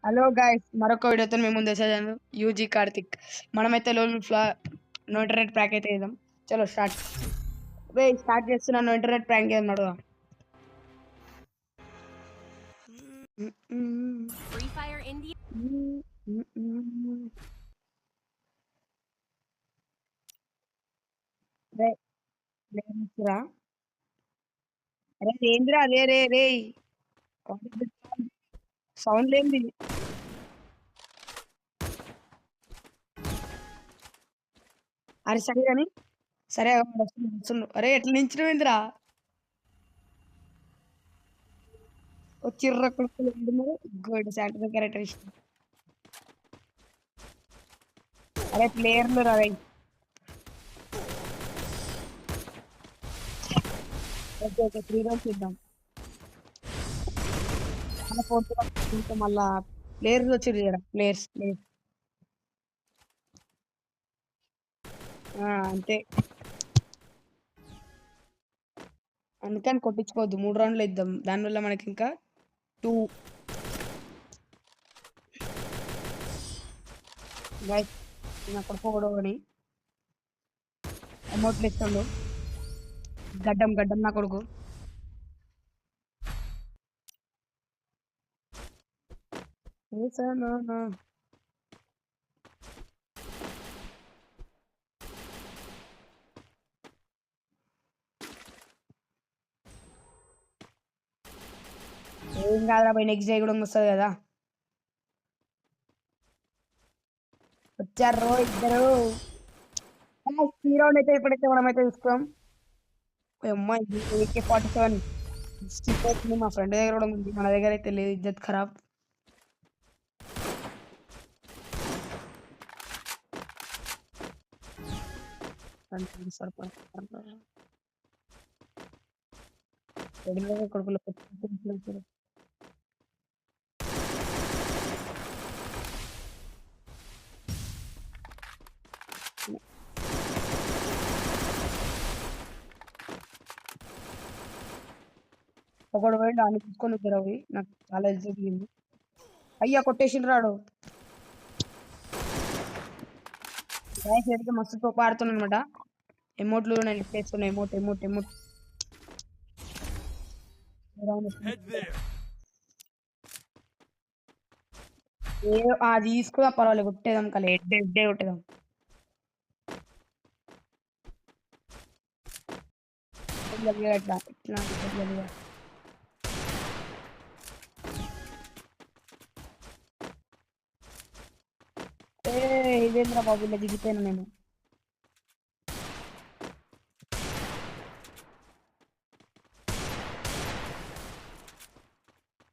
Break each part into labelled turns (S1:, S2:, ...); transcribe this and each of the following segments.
S1: Hello guys, మరొక వీడియోతో మేము ముందు వచ్చేసాను. యూజీ కార్తిక్. మనమైతే లోన్ నో ఇంటర్నెట్ ప్రాంక్ అయితే చేద్దాం. చలో స్టార్ట్. స్టార్ట్ చేస్తున్నాను. నో ఇంటర్నెట్ ప్రాంక్ ఏమన్నాడు.
S2: Free Fire India.
S1: అరే ఏంద్రా రే రే రే సౌండ్ లేంది. అరే సరే కానీ సరే వస్తుండు. అరే ఎట్లా నించునేంద్రా చిర్ర కొడుకులు గుడ్ సాటర్డే క్యారెక్టర్ ఇష్టం. అరే ప్లేయర్లు రా. ఓకే ఓకే 3 రౌండ్స్ ఇద్దాం. మన ఫోర్త్ మళ్ళా ప్లేయర్స్ వచ్చి ప్లేయర్స్ అంతే. అందుకని కొట్టించుకోవద్దు. 3 రౌండ్లు ఇద్దాం. దానివల్ల మనకి ఇంకా 2 గైస్ నా కొడుకోని అమౌంట్లు ఇస్తుండు. గడ్డం గడ్డం నా కొడుకు. ఏం కాదురా పోయి నెక్స్ట్ డే కూడా వస్తుంది కదా. వచ్చారు ఇద్దరు. ఈ రౌండ్ అయితే ఇప్పుడైతే మనమైతే చూసుకోం. అమ్మాయి AK-47 మా ఫ్రెండ్ దగ్గర కూడా ఉంది. మన దగ్గర అయితే లేదు. ఇజ్జత్ ఖరాబ్. కొడుకులు ఒకడు పోయిండు. అన్ని తీసుకొని వచ్చారు. అవి నాకు చాలా తెలిసింది. అయ్యా కొట్టేసిన రాడు. అయితే మస్తు పాడుతున్నా అనమాట. ఎమోట్లు నేను చేస్తున్నా. ఎమోట్ ఎమోట్ ఎమోట్ అది తీసుకురా పర్వాలేదు. కొట్టేదాం కల ఎడ్డే కొట్టేదాం. ఇట్లా ఇట్లా ఇదేంద్రా బాబు ఇలా దిగిపోయాను నేను.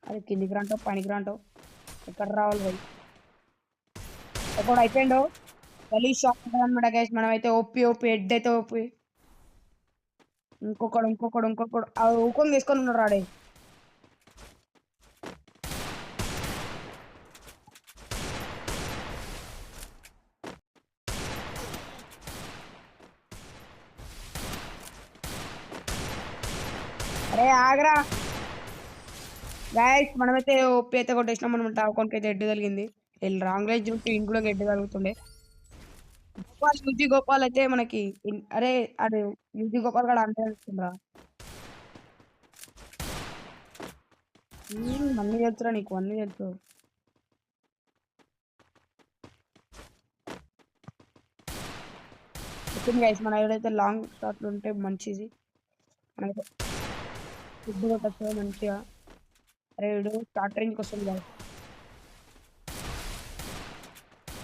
S1: అది కిందికి రాంటావు పనికి రాంటావు. ఎక్కడ రావాలి పోయి ఒకడు అయిపోయిండు. మళ్ళీ షాక్ ఉంటుంది అనమాట గైస్. మనమైతే ఓపి హెడ్ అయితే ఓపి. ఇంకొకడు ఊకొని తీసుకొని ఉన్నాడు రాడే. అరే ఆగరా గైస్. మనమైతే ఓపి అయితే కొట్టేసినాం అనమాట. ఒకరికైతే హెడ్ కలిగింది. రాంగ్ రేంజ్ ఉంటే ఇంట్లో హెడ్ కలుగుతుండే. యూజీ గోపాల్ అయితే మనకి అరే అది యూజీ గోపాల్ కూడా అంటే వస్తుందిరా. అన్ని తెలుసురా నీకు, అన్ని తెలుసు. చెప్పింది గైస్. మన ఎవరైతే లాంగ్ షాట్లు ఉంటే మంచిది. మనకి ఫుడ్ కొట్టచ్చు మంచిగా. అరే వీడు షార్ట్ రేంజ్కి వస్తుంది కదా.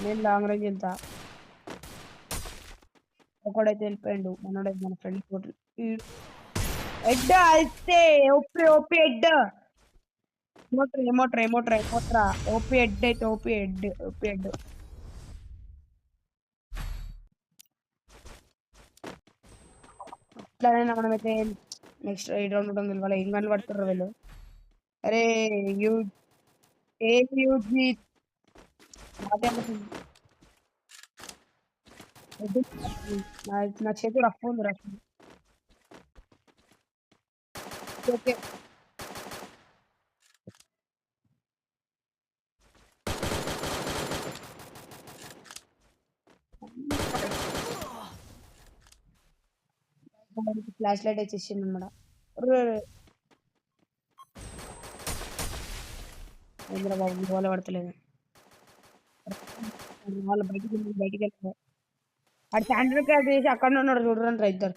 S1: నేను లాంగ్ రేంజ్ వెళ్తా. ఒకడైతే వెళ్ళిపోయాడు. మనోడైతే మన ఫ్రెండ్ హెడ్ అయితే ఓపి హెడ్. ఏమోట్రా ఓపి హెడ్ అయితే ఓపి హెడ్. అట్లానే మనమైతే నెక్స్ట్ 8 రౌండ్ ఉంటుంది. వాళ్ళు ఏం గంటలు పడుతున్నారు వీళ్ళు. అరే యూజీ నా చేతి రఫ్ ఉంది రఫ్. ఓకే ఫ్లాష్ లైట్ వచ్చేసింది అనమాట. ఏంద్రా బాబు గోల పడతలేదు. వాళ్ళు బయటికి వెళ్ళారు. ఆడు శాండ్రో క్యారెక్టర్ చేసి అక్కడనే ఉన్నాడు చూడరండి ఇద్దరు.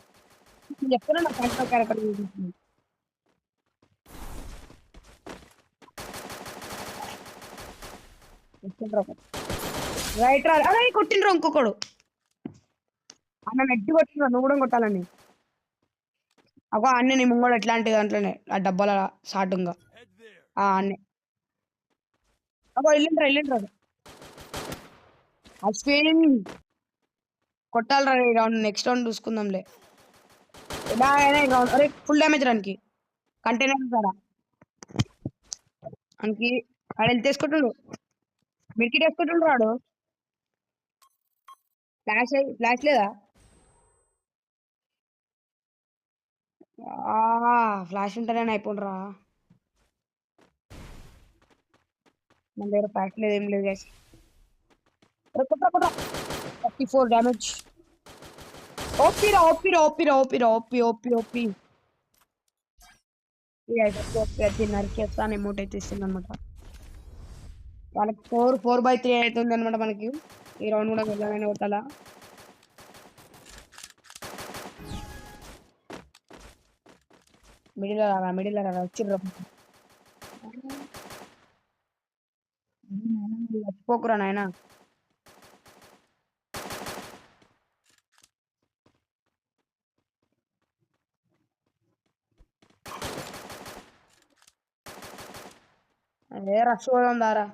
S1: నేను చెప్తున్నా నా శాండ్రో క్యారెక్టర్ చేసి రైట్ రా. అరే కొట్టిండ్రు ఇంకొకడు. అన్న నెట్టి కొట్టిండ్రు నువ్వు కూడా కొట్టాలని. అగో అన్నీ నీ ముంగడు ఎట్లాంటి దాంట్లోనే ఆ డబ్బాల షార్టుంగా అన్నీ. అగో వెళ్ళిండ్రా అశ్విన్ కొట్టాలరా ఈ రౌండ్. Next round చూసుకుందాంలే. ఎలా అయినా ఈ రౌండ్. అరే ఫుల్ డ్యామేజ్ రానికి కంటైనర్ కాడా మనకి ఆడ ఎంత వేసుకుంటుండు. మిడ్కిట్ వేసుకుంటుండు వాడు. ఫ్లాష్ లేదా ఫ్లాష్ ఉంటేనే అయిపోండ్రా. మన దగ్గర ఫ్లాష్ లేదు ఏం లేదు గైస్. 34 డ్యామేజ్. ఓపీరా ఓపీరా ఓపీరా ఓపీరా ఓపీ ఓపీ ఓపీ నరికేస్తాను ఎమౌంట్ అయితే ఇస్తుంది అనమాట. వాళ్ళకి 4/3 అవుతుంది అనమాట. మనకి ఈ రౌండ్ కూడా వెళ్ళాలని కొట్టాలా. మిడిల్ రారా వచ్చిర్రు. చచ్చిపోకురా నాయన. అదే రష్ పోదాం దారా.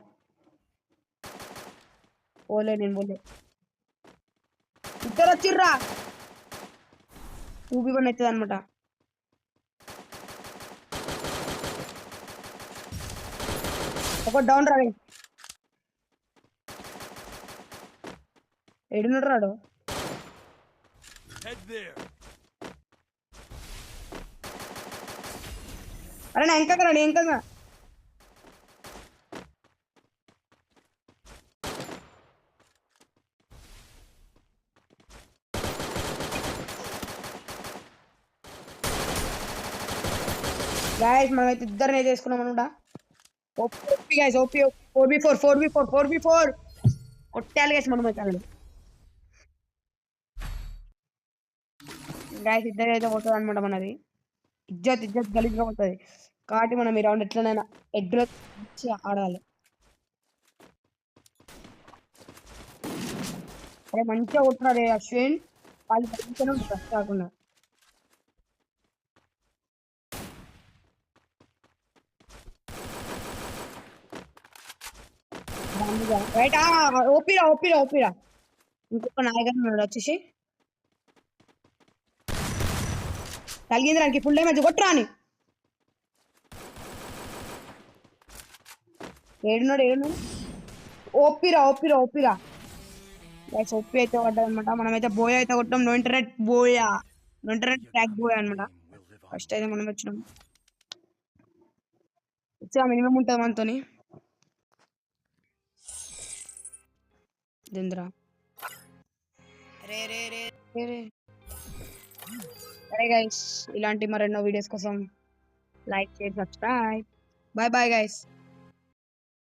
S1: పోలే నేను పోలే. ఇద్దరు వచ్చిర్రా. 2v1 అవుతుంది అనమాట. ఒక డౌన్ రా. ఏడున్నాడు రాడు. అరే నా ఇంకా రాడు ఇంకా. గాయస్ మనమైతే ఇద్దరిని అయితే వేసుకున్నాం అనమాట. ఓపీ గైస్ ఓపీ 4v4 కొట్టాలి గైస్ మనం అయితే. గాయస్ ఇద్దరు అయితే పోతుంది అనమాట మనది. ఇజ్జత్ గలీజ్గా పోతుంది కాబట్టి మనం ఈ రౌండ్ ఎట్లనైనా ఎడ్లో ఆడాలి. అరే మంచిగా కొట్టున్నారే అశ్విన్. వాళ్ళు మంచిగానే ఉంటుంది ఫస్ట్ కాకుండా. రైట్ ఓపీరా. ఇంకొక నాయకుడు ఉన్నాడు వచ్చేసి. కలిగింది దానికి ఫుల్ డ్యామేజ్ కొట్టురా అని. ఏడున్నాడు. ఓపీరా. గైస్ ఓపీ అయితే పడ్డది అనమాట. మనమైతే బోయా అయితే కొట్టాం. నో ఇంటర్నెట్ ట్రాక్ బోయా అనమాట. ఫస్ట్ అయితే మనం వచ్చినాం. మినిమం ఉంటుంది మనతోని. దింద్రా సరే గైస్ ఇలాంటి మరెన్నో వీడియోస్ కోసం like share subscribe. Bye guys.